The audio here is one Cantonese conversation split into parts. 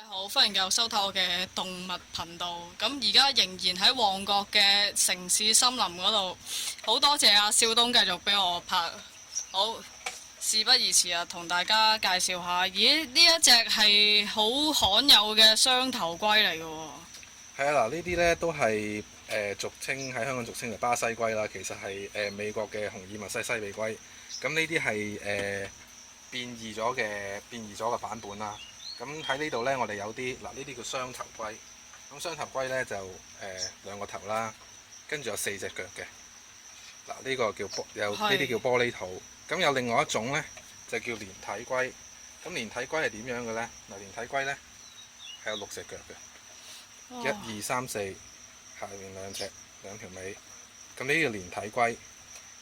好，歡迎繼續收睇我嘅動物頻道。咁而家仍然喺旺角嘅城市森林嗰度，好多謝阿少東繼續俾我拍。好，事不宜遲啊，同大家介紹下。咦，呢一隻係好罕有嘅雙頭龜嚟嘅喎。係啊，嗱，呢啲咧都係俗稱喺香港俗稱嘅巴西龜啦，其實係美國嘅紅耳墨西西比龜。咁呢啲係變異咗嘅版本啦。咁喺呢度呢，我哋有啲嗱，呢啲叫雙頭龜。咁雙頭龜呢，就兩個頭啦，跟住有四隻腳嘅。嗱，呢個有呢啲叫玻璃肚。咁有另外一種呢，就叫連體龜。咁連體龜係點樣嘅呢？嗱，連體龜呢，係有六隻腳嘅。哦、1、2、3、4，下面兩條尾，咁呢個連體龜，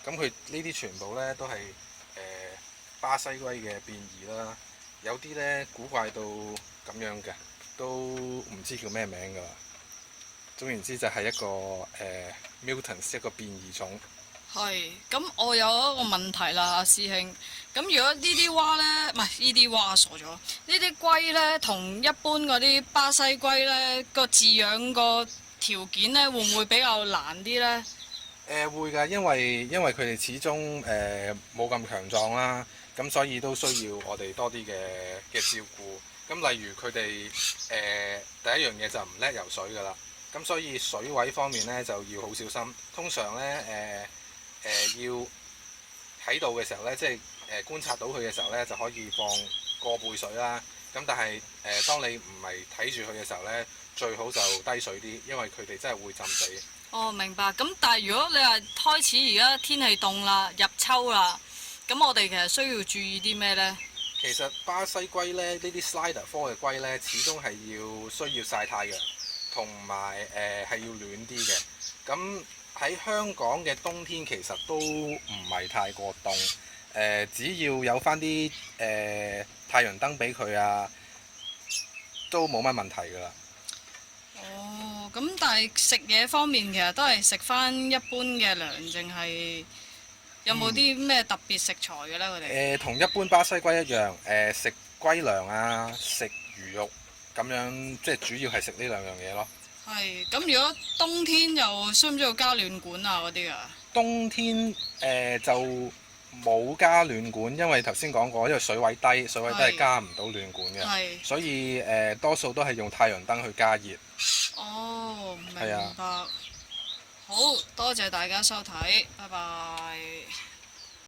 咁佢呢啲全部呢都係巴西龜嘅變異啦，有啲呢古怪到咁樣嘅，都唔知叫咩名㗎啦。總言之就係一個mutants， 一個變異種。係，咁我有一個問題啦，阿師兄。咁如果呢啲蛙呢，唔係呢啲蛙傻咗，呢啲龜呢，同一般嗰啲巴西龜呢個飼養個條件呢，會唔會比較難啲呢？會㗎，因為佢哋始終冇咁強壯啦，咁所以都需要我哋多啲嘅照顧。咁例如佢哋第一樣嘢就唔叻游水㗎啦，咁所以水位方面呢，就要好小心。通常呢，要睇到嘅時候呢，即係觀察到佢嘅時候呢，就可以放個背水啦。咁但係當你唔係睇住佢嘅時候呢，最好就低水啲，因為佢哋真係會浸死。哦，明白。咁但係如果你話開始而家天氣凍啦，入秋啦，咁我哋其實需要注意啲咩呢？其實巴西龜呢，呢啲 slider 科嘅龜呢，始終係需要曬太陽，同埋係要暖啲嘅。咁喺香港嘅冬天其實都唔係太過凍，只要有翻啲太陽燈俾佢啊，都冇乜問題㗎啦。哦，咁但係食嘢方面其實都係食翻一般嘅糧，淨係有冇啲咩特別食材嘅呢？佢哋同一般巴西龜一樣，食龜糧啊，食魚肉咁樣，即係主要係食呢兩樣嘢咯。係，咁如果冬天又需唔需要加暖管啊嗰啲啊？冬天就冇加暖管，因為頭先講過，因為水位低係加唔到暖管嘅，所以多數都係用太陽燈去加熱。哦，明白。係啊。好多謝大家收睇，拜拜。